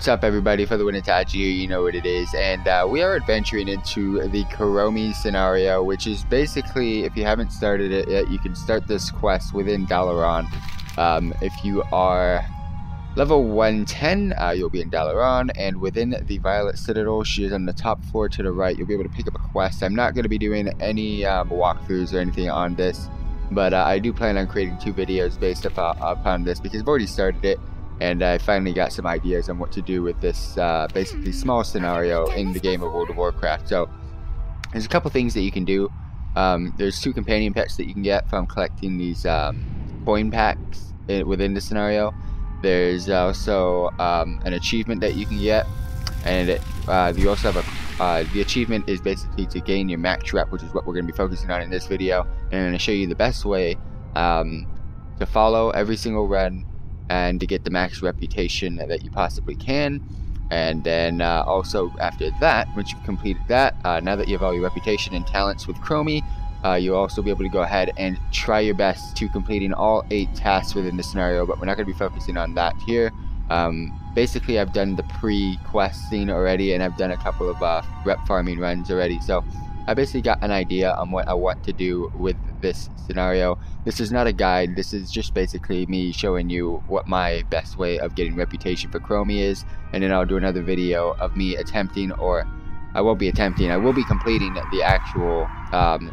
What's up, everybody? FTWitachi here, you know what it is, and we are adventuring into the Chromie scenario, which is basically, if you haven't started it yet, you can start this quest within Dalaran. If you are level 110, you'll be in Dalaran, and within the Violet Citadel, she is on the top floor to the right. You'll be able to pick up a quest. I'm not going to be doing any walkthroughs or anything on this, but I do plan on creating 2 videos based upon this, because I've already started it. And I finally got some ideas on what to do with this basically small scenario in the game of World of Warcraft. So there's a couple things that you can do. There's 2 companion pets that you can get from collecting these coin packs within the scenario. There's also an achievement that you can get, and you also have the achievement is basically to gain your max rep, which is what we're going to be focusing on in this video. And I'm going to show you the best way to follow every single run and to get the max reputation that you possibly can. And then also after that, once you've completed that, now that you have all your reputation and talents with Chromie, you'll also be able to go ahead and try your best to completing all 8 tasks within the scenario, but we're not going to be focusing on that here. Basically, I've done the pre-quest scene already, and I've done a couple of rep farming runs already, so I basically got an idea on what I want to do with this scenario. This is not a guide, this is just basically me showing you what my best way of getting reputation for Chromie is, and then I'll do another video of me attempting, or I won't be attempting, I will be completing the actual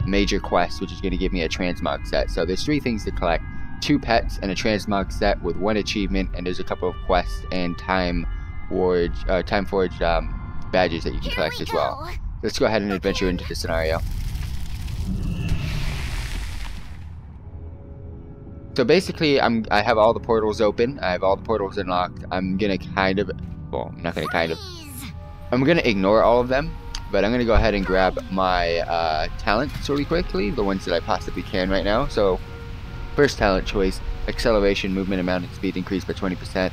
major quest, which is going to give me a transmog set. So there's 3 things to collect: 2 pets and a transmog set with 1 achievement, and there's a couple of quests and time forged badges that you can collect as well. Let's go ahead and adventure into the scenario. So basically, I have all the portals open. I have all the portals unlocked. I'm gonna I'm gonna ignore all of them, but I'm gonna go ahead and grab my talents really quickly, the ones that I possibly can right now. So first talent choice: acceleration, movement, amount, and speed increased by 20%.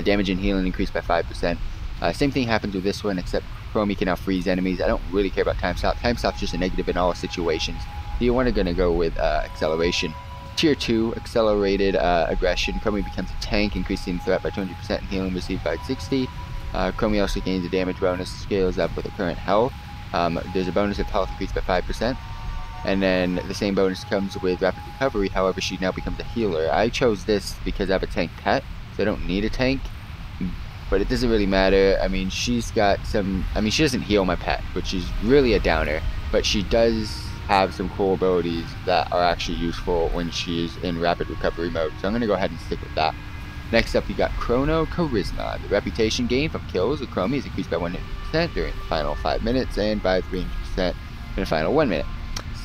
Damage and healing increased by 5%. Same thing happens with this one, except Chromie can now freeze enemies. I don't really care about time stop. Time stop's just a negative in all situations. So you want to go with acceleration. Tier 2, accelerated aggression. Chromie becomes a tank, increasing threat by 20% and healing received by 60. Chromie also gains a damage bonus, scales up with the current health. There's a bonus of health increased by 5%. And then the same bonus comes with rapid recovery. However, she now becomes a healer. I chose this because I have a tank pet, so I don't need a tank. But it doesn't really matter. I mean, she's got some... she doesn't heal my pet, which is really a downer. But she does have some cool abilities that are actually useful when she's in rapid recovery mode. So I'm going to go ahead and stick with that. Next up, you got Chrono Charisma. The reputation gain from kills with Chromie is increased by 100% during the final 5 minutes and by 300% in the final 1 minute.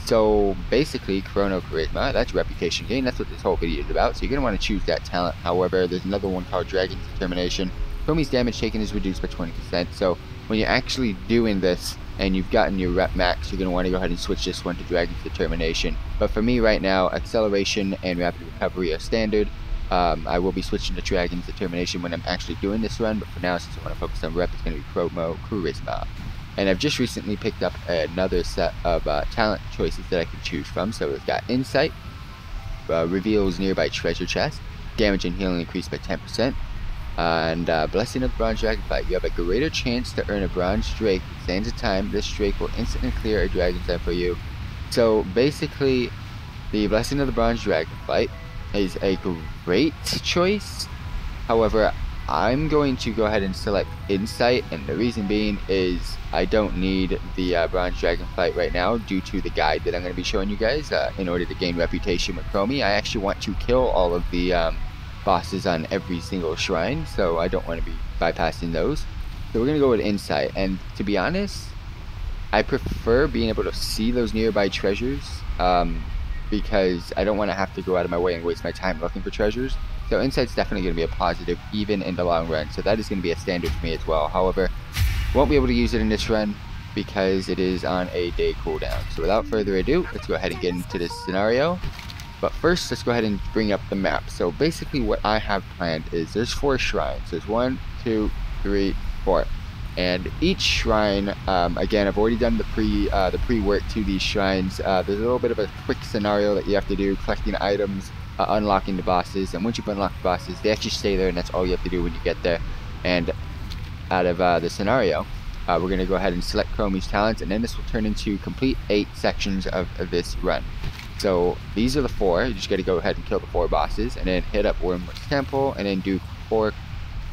So basically, Chrono Charisma, that's reputation gain. That's what this whole video is about. So you're going to want to choose that talent. However, there's another one called Dragon's Determination. Chromie's damage taken is reduced by 20%, so when you're actually doing this and you've gotten your rep max, you're going to want to go ahead and switch this one to Dragon's Determination. But for me right now, acceleration and rapid recovery are standard. I will be switching to Dragon's Determination when I'm actually doing this run, but for now, since I want to focus on rep, it's going to be Chrono Charisma. And I've just recently picked up another set of talent choices that I can choose from. So we've got Insight, reveals nearby treasure chest, damage and healing increased by 10%. And Blessing of the Bronze Dragonflight. You have a greater chance to earn a bronze drake. Sands of time. This drake will instantly clear a dragon's den for you. So basically, the Blessing of the Bronze Dragonflight is a great choice. However, I'm going to go ahead and select Insight, and the reason being is I don't need the Bronze Dragonflight right now due to the guide that I'm going to be showing you guys in order to gain reputation with Chromie. I actually want to kill all of the bosses on every single shrine, so I don't want to be bypassing those. So we're going to go with Insight, and to be honest, I prefer being able to see those nearby treasures because I don't want to have to go out of my way and waste my time looking for treasures. So Insight's definitely going to be a positive even in the long run, so that is going to be a standard for me as well. However, won't be able to use it in this run because it is on a day cooldown. So without further ado, let's go ahead and get into this scenario. But first, let's go ahead and bring up the map. So basically what I have planned is there's 4 shrines. There's 1, 2, 3, 4. And each shrine, again, I've already done the pre-work to these shrines. There's a little bit of a quick scenario that you have to do, collecting items, unlocking the bosses. And once you've unlocked the bosses, they actually stay there, and that's all you have to do when you get there. And out of the scenario, we're going to go ahead and select Chromie's talents, and then this will turn into complete 8 sections of this run. So these are the 4. You just got to go ahead and kill the 4 bosses, and then hit up Wormwood's Temple, and then do 4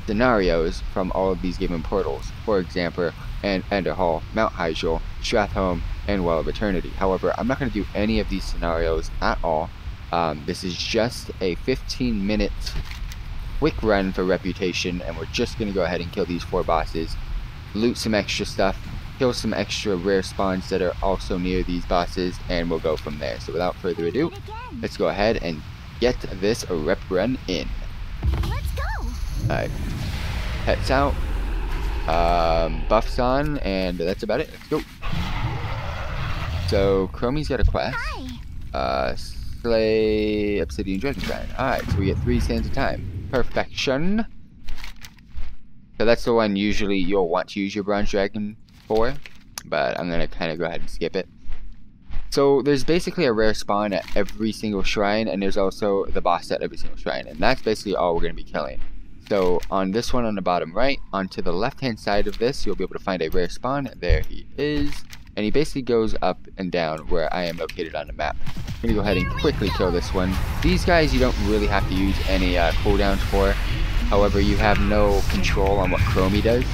scenarios from all of these given portals. For example, Ender Hall, Mount Hyjal, Strathholme, and Well of Eternity. However, I'm not going to do any of these scenarios at all. This is just a 15-minute quick run for reputation, and we're just going to go ahead and kill these 4 bosses, loot some extra stuff, kill some extra rare spawns that are also near these bosses, and we'll go from there. So without further ado, let's go ahead and get this rep run in. Let's go. Alright, pets out, buffs on, and that's about it. Let's go. So Chromie's got a quest. Slay Obsidian Dragon Shrine. Alright, so we get 3 sands of time. Perfection. So that's the one usually you'll want to use your bronze dragon for, but I'm gonna kind of go ahead and skip it. So there's basically a rare spawn at every single shrine, and there's also the boss at every single shrine, and that's basically all we're gonna be killing. So on this one on the bottom right, onto the left hand side of this, you'll be able to find a rare spawn. There he is, and he basically goes up and down where I am located on the map. I'm gonna go ahead and quickly kill this one. These guys you don't really have to use any cooldowns for. However, you have no control on what Chromie does.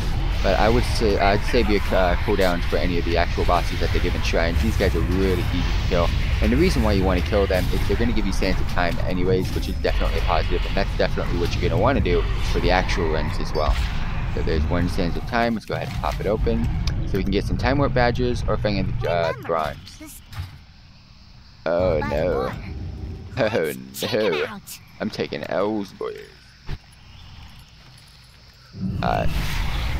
But I would say I'd save your cooldowns for any of the actual bosses at the given shrines. These guys are really easy to kill. And the reason why you want to kill them is they're going to give you sands of time anyways, which is definitely a positive. And that's definitely what you're going to want to do for the actual runs as well. So there's 1 sands of time. Let's go ahead and pop it open, so we can get some time warp badges or Fang in the bronze. Oh no. Oh no. I'm taking L's, boys.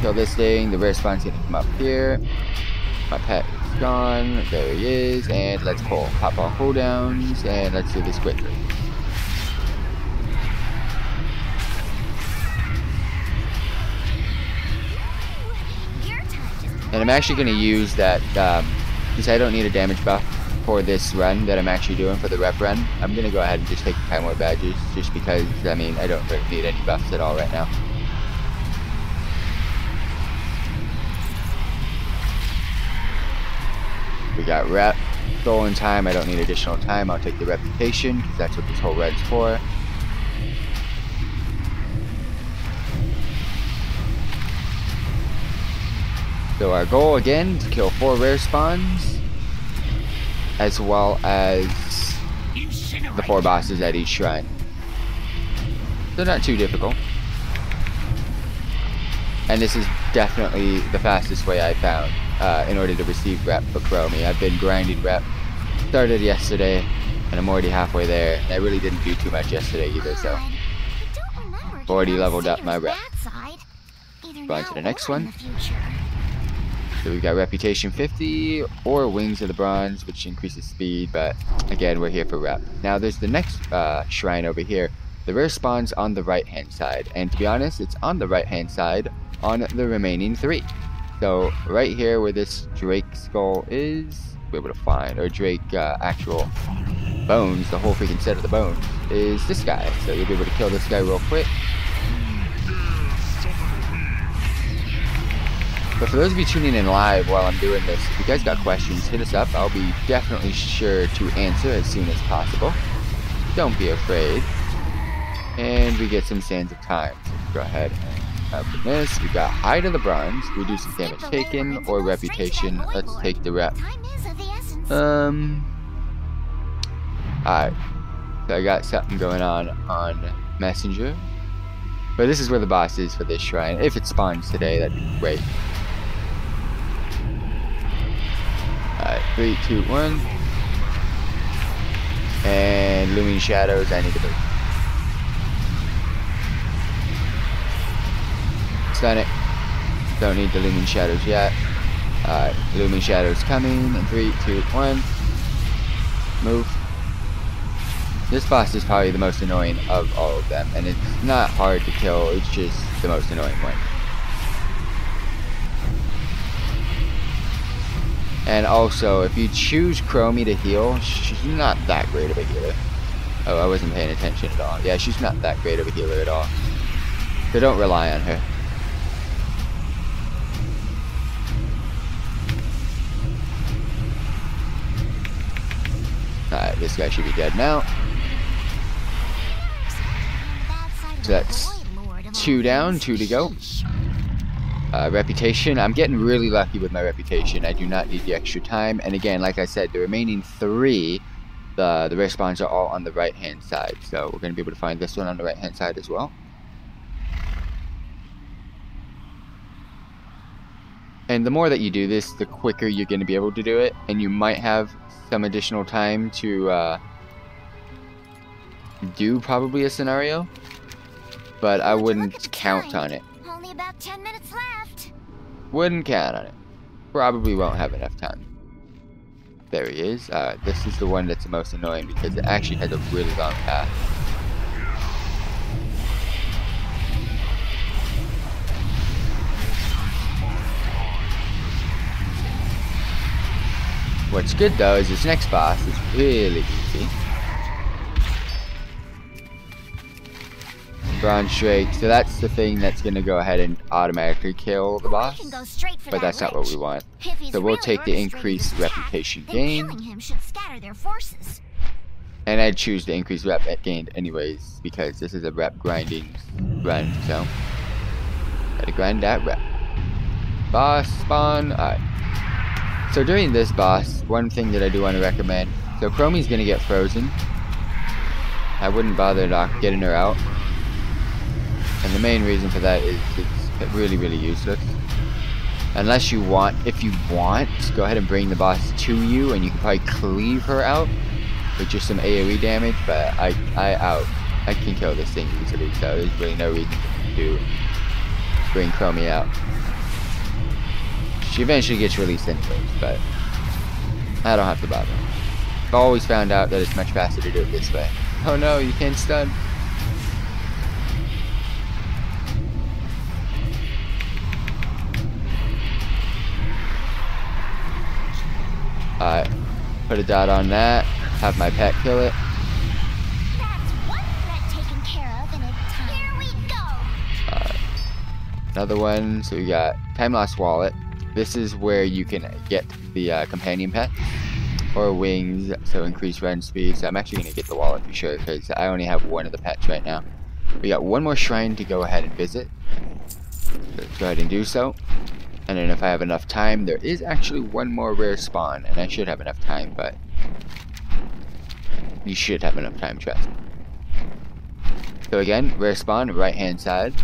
Kill this thing. The rare spawn's gonna come up here. My pet is gone. There he is. And let's pull. Pop all cooldowns. And let's do this quickly. And I'm actually going to use that, since I don't need a damage buff for this run that I'm actually doing for the rep run, I'm going to go ahead and just take the time warp badges, just because, I mean, I don't really need any buffs at all right now. We got rep, stolen time. I don't need additional time. I'll take the reputation, because that's what this whole run's for. So our goal again, to kill 4 rare spawns, as well as the 4 bosses at each shrine. So not too difficult. And this is definitely the fastest way I found in order to receive rep for Chromie. I've been grinding rep. Started yesterday, and I'm already halfway there. And I really didn't do too much yesterday either, so I've already leveled up my rep. Go on to the next one. So we've got Reputation 50 or Wings of the Bronze, which increases speed, but again, we're here for rep. Now there's the next shrine over here. The rare spawn's on the right hand side, and to be honest, it's on the right hand side on the remaining 3. So right here where this Drake skull is, we're able to find, or Drake actual bones, the whole freaking set of the bones, is this guy. So you'll be able to kill this guy real quick. But for those of you tuning in live while I'm doing this, if you guys got questions, hit us up. I'll be definitely sure to answer as soon as possible. Don't be afraid. And we get some sands of time. So go ahead and open this. We got Hide of the Bronze, reduce damage taken, or reputation. Let's take the rep. Alright. So I got something going on Messenger. But this is where the boss is for this shrine. If it spawns today, that'd be great. Alright, 3, 2, 1. And Looming Shadows, I need to move. Stun it. Don't need the Looming Shadows yet. Alright, Looming Shadows coming in 3, 2, 1. Move. This boss is probably the most annoying of all of them, and it's not hard to kill, it's just the most annoying one. And also, if you choose Chromie to heal, she's not that great of a healer. Oh, I wasn't paying attention at all. Yeah, she's not that great of a healer at all. So don't rely on her. this guy should be dead now. So that's 2 down, 2 to go. Reputation, I'm getting really lucky with my reputation. I do not need the extra time. And again, like I said, the remaining 3, the rare spawns are all on the right hand side. So we're going to be able to find this one on the right hand side as well. And the more that you do this, the quicker you're going to be able to do it. And you might have some additional time to do probably a scenario. But I wouldn't count on it. Only about 10 minutes left. Wouldn't count on it. Probably won't have enough time. There he is. This is the one that's the most annoying because it actually has a really long path. What's good though is this next boss is really easy. Bronze Drake, so that's the thing that's going to go ahead and automatically kill the boss, but that's not what we want. So we'll take the increased reputation gain, and I'd choose the increased rep gained anyways, because this is a rep grinding run, so gotta grind that rep. Boss spawn, alright. So during this boss, one thing that I do want to recommend, so Chromie's going to get frozen. I wouldn't bother getting her out. And the main reason for that is it's really, really useless. Unless you want, if you want, go ahead and bring the boss to you and you can probably cleave her out with just some AoE damage, but I can kill this thing easily, so there's really no reason to bring Chromie out. She eventually gets released anyways, but I don't have to bother. I've always found out that it's much faster to do it this way. Oh no, you can't stun. Alright, put a dot on that, have my pet kill it. That's one threat taken care of, and here we go. Another one, so we got Time Lost Wallet. This is where you can get the companion pet, or wings, so increase run speed. So I'm actually going to get the wallet for sure, because I only have one of the pets right now. We got one more shrine to go ahead and visit. Let's go ahead and do so. And then if I have enough time, there is actually one more rare spawn, and I should have enough time, but you should have enough time, trust me. So again, rare spawn, right hand side,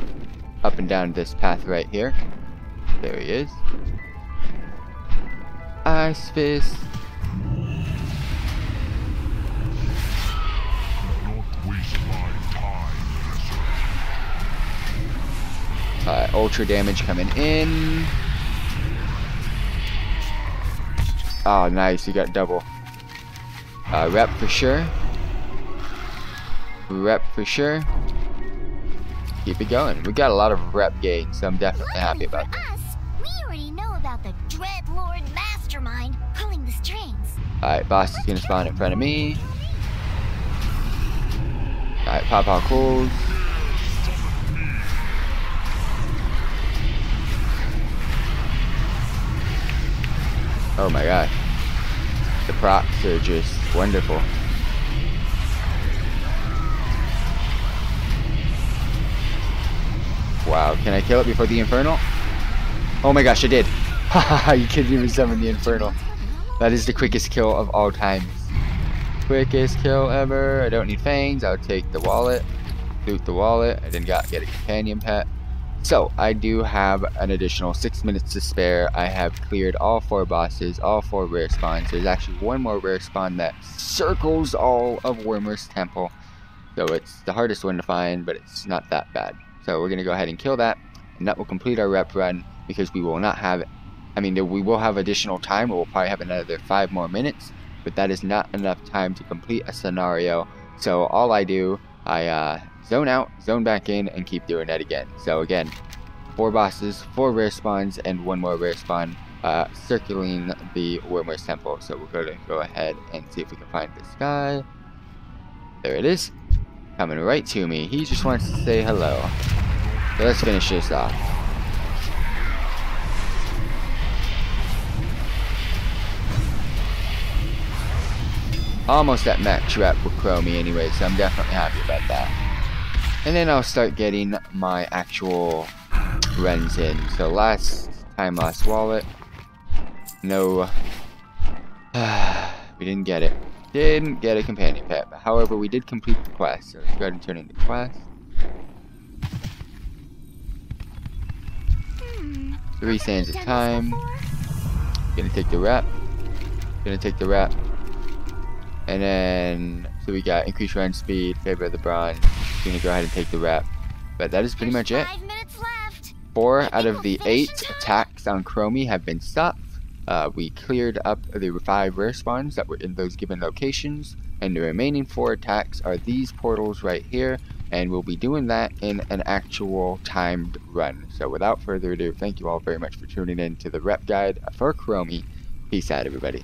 up and down this path right here. There he is. Ice Fist. Ultra damage coming in. Oh, nice. You got double. Rep for sure. Rep for sure. Keep it going. We got a lot of rep gain, so I'm definitely happy about that. We already know about the Dreadlord Mastermind pulling the strings. Alright, boss is gonna spawn in front of me. Alright, pop all cools. Oh my gosh. The props are just wonderful. Wow, can I kill it before the Infernal? Oh my gosh, I did. Haha, you couldn't even summon the Infernal. That is the quickest kill of all time. Quickest kill ever. I don't need fangs. I'll take the wallet. Loot the wallet. I didn't get a companion pet. So, I do have an additional 6 minutes to spare. I have cleared all 4 bosses, all 4 rare spawns. There's actually one more rare spawn that circles all of Wormer's Temple. So it's the hardest one to find, but it's not that bad. So we're going to go ahead and kill that, and that will complete our rep run, because we will not have, we will have additional time. We'll probably have another 5 more minutes, but that is not enough time to complete a scenario. So all I do, I zone out, zone back in, and keep doing that again. So again, 4 bosses, 4 rare spawns, and 1 more rare spawn circling the Wormer's Temple. So we're going to go ahead and see if we can find this guy. There it is. Coming right to me. He just wants to say hello. So let's finish this off. almost at max rep with Chromie anyway, so I'm definitely happy about that. And then I'll start getting my actual runs in. So last wallet. No. We didn't get it. Didn't get a companion pet. But however, we did complete the quest. So let's go ahead and turn in the quest. 3 sands of time. Gonna take the rep. And then, so we got increased run speed, favor of the bronze. Gonna go ahead and take the rep. But that is pretty much it. 5 minutes left. 4 out of the 8 attacks on Chromie have been stopped. We cleared up the 5 rare spawns that were in those given locations, and the remaining 4 attacks are these portals right here, and we'll be doing that in an actual timed run. So without further ado, thank you all very much for tuning in to the rep guide for Chromie. Peace out, everybody.